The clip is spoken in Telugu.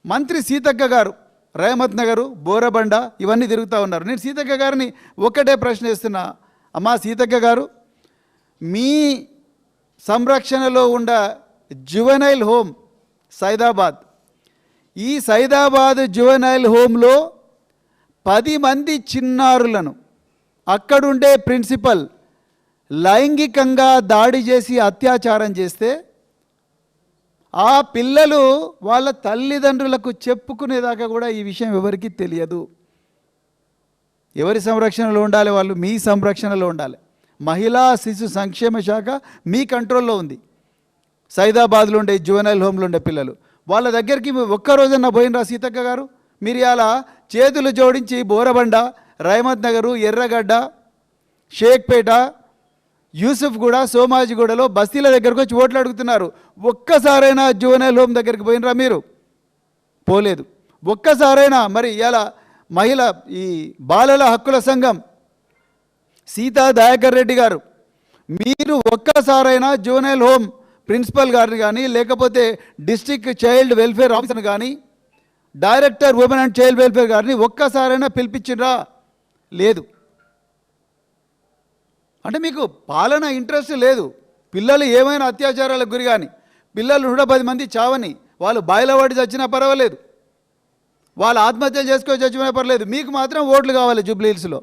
మంత్రి సీతక్క గారు రహమత్ నగరు, బోరబండ ఇవన్నీ తిరుగుతూ ఉన్నారు. నేను సీతక్క గారిని ఒక్కటే ప్రశ్న వేస్తున్నా, అమ్మా సీతక్క గారు, మీ సంరక్షణలో ఉన్న జువెనైల్ హోమ్ సైదాబాద్, ఈ సైదాబాద్ జువెనైల్ హోమ్లో 10 మంది చిన్నారులను అక్కడుండే ప్రిన్సిపల్ లైంగికంగా దాడి చేసి అత్యాచారం చేస్తే ఆ పిల్లలు వాళ్ళ తల్లిదండ్రులకు చెప్పుకునేదాకా కూడా ఈ విషయం ఎవరికీ తెలియదు. ఎవరి సంరక్షణలో ఉండాలి? వాళ్ళు మీ సంరక్షణలో ఉండాలి. మహిళా శిశు సంక్షేమ శాఖ మీ కంట్రోల్లో ఉంది. సైదాబాద్లో ఉండే జువెనైల్ హోమ్లో ఉండే పిల్లలు వాళ్ళ దగ్గరికి ఒక్కరోజన్నా పోయినరా సీతక్క గారు? మీరు ఇలా చేతులు జోడించి బోరబండ, రహమత్ నగరు, ఎర్రగడ్డ, షేక్పేట, యూసుఫ్గూడ, సోమాజిగూడలో బస్తీల దగ్గరకు వచ్చి ఓట్లు అడుగుతున్నారు. ఒక్కసారైనా జువెనైల్ హోమ్ దగ్గరికి పోయినరా మీరు? పోలేదు. ఒక్కసారైనా మరి ఇలా మహిళ ఈ బాలల హక్కుల సంఘం సీతా దయాకర్ రెడ్డి గారు, మీరు ఒక్కసారైనా జువెనైల్ హోమ్ ప్రిన్సిపల్ గారిని కానీ, లేకపోతే డిస్ట్రిక్ట్ చైల్డ్ వెల్ఫేర్ ఆఫీసర్ని కానీ, director women and child welfare గారిని ఒక్కసారైనా పిలిపించినరా? లేదు. అంటే మీకు పాలన ఇంట్రెస్ట్ లేదు. పిల్లలు ఏమైనా అత్యాచారాలకు గురి కానీ, పిల్లలు 110 మంది చావని, వాళ్ళు బాయిల పడి చచ్చినా పర్వాలేదు, వాళ్ళు ఆత్మహత్యలు చేసుకొని చచ్చిపోయినా పర్లేదు, మీకు మాత్రం ఓట్లు కావాలి జూబ్లీ హిల్స్లో.